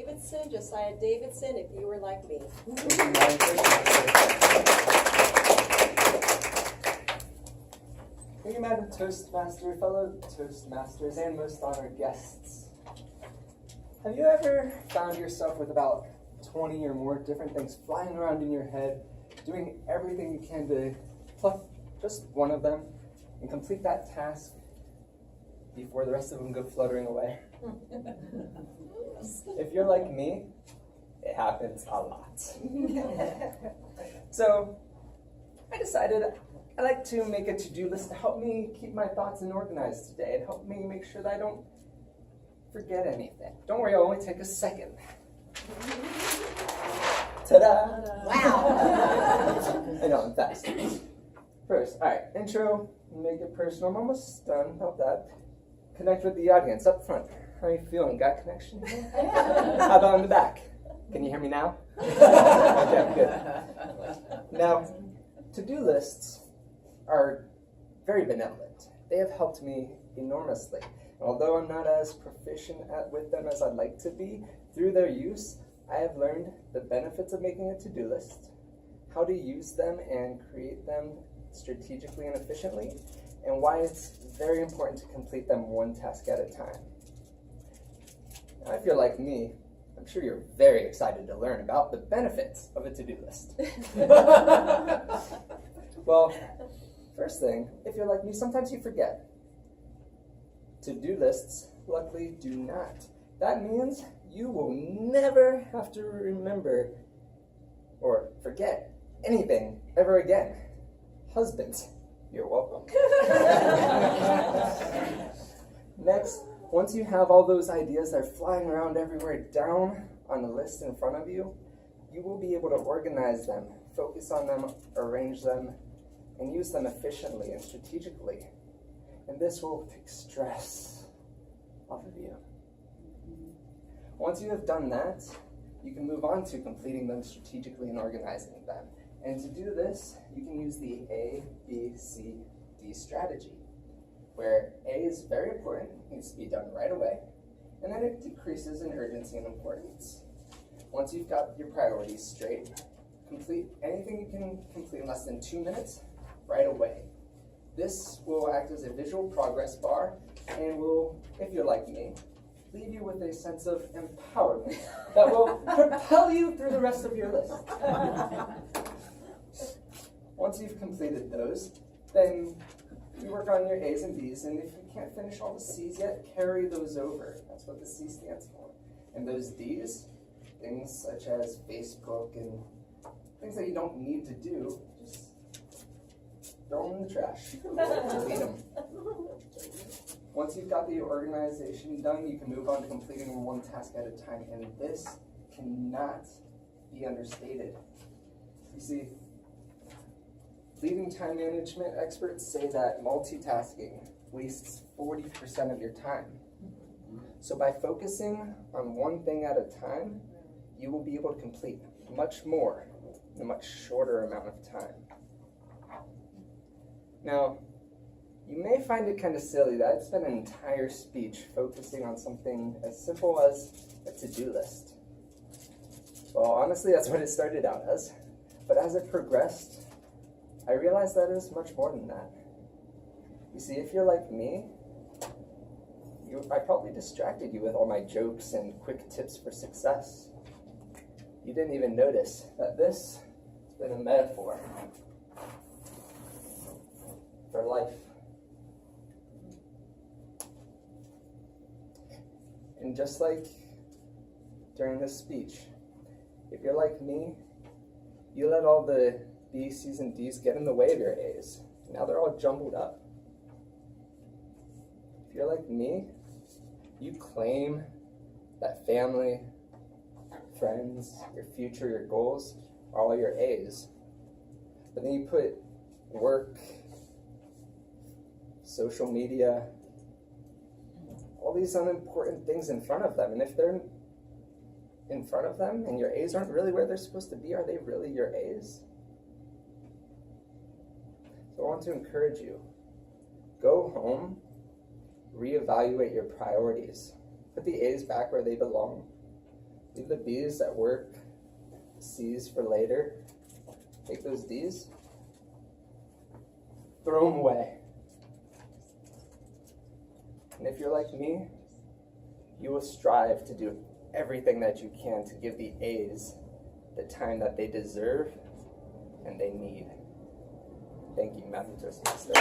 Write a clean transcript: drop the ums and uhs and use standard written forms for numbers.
Davidson, Josiah Davisson, if you were like me. Thank you, Madam Toastmaster, fellow Toastmasters, and most honored guests. Have you ever found yourself with about 20 or more different things flying around in your head, doing everything you can to pluck just one of them and complete that task before the rest of them go fluttering away? If you're like me, it happens a lot. So I decided I like to make a to-do list to help me keep my thoughts organized today and help me make sure that I don't forget anything. Don't worry, it'll only take a second. Ta-da! Wow! I know, I'm fast. First, all right, intro, make it personal. I'm almost done. Help that. Connect with the audience up front. How are you feeling? Got connection? How about in the back? Can you hear me now? Okay, good. Now, to-do lists are very benevolent. They have helped me enormously. Although I'm not as proficient with them as I'd like to be, through their use, I have learned the benefits of making a to-do list, how to use them and create them strategically and efficiently, and why it's very important to complete them one task at a time. Now, if you're like me, I'm sure you're very excited to learn about the benefits of a to-do list. Well, first thing, if you're like me, sometimes you forget. To-do lists, luckily, do not. That means you will never have to remember or forget anything ever again. Husbands, you're welcome. Next, once you have all those ideas that are flying around everywhere down on the list in front of you, you will be able to organize them, focus on them, arrange them, and use them efficiently and strategically. And this will take stress off of you. Once you have done that, you can move on to completing them strategically and organizing them. And to do this, you can use the A, B, C, D strategy, where A is very important, needs to be done right away, and then it decreases in urgency and importance. Once you've got your priorities straight, complete anything you can complete in less than 2 minutes right away. This will act as a visual progress bar and will, if you're like me, leave you with a sense of empowerment that will propel you through the rest of your list. Once you've completed those, then you work on your A's and B's, and if you can't finish all the C's yet, carry those over. That's what the C stands for. And those D's, things such as Facebook and things that you don't need to do, just throw them in the trash. Delete them. Once you've got the organization done, you can move on to completing one task at a time, and this cannot be understated. You see, leading time management experts say that multitasking wastes 40% of your time. So by focusing on one thing at a time, you will be able to complete much more in a much shorter amount of time. Now, you may find it kind of silly that I'd spent an entire speech focusing on something as simple as a to-do list. Well, honestly, that's what it started out as. But as it progressed, I realized that it was much more than that. You see, if you're like me, I probably distracted you with all my jokes and quick tips for success. You didn't even notice that this has been a metaphor for life. And just like during this speech, if you're like me, you let all the B's, C's, and D's get in the way of your A's. Now they're all jumbled up. If you're like me, you claim that family, friends, your future, your goals are all your A's. But then you put work, social media, all these unimportant things in front of them. And if they're in front of them and your A's aren't really where they're supposed to be, are they really your A's? So I want to encourage you. Go home, reevaluate your priorities. Put the A's back where they belong. Leave the B's at work, C's for later. Take those D's, throw them away. And if you're like me, you will strive to do everything that you can to give the A's the time that they deserve and they need. Thank you, Matthew Toastmaster.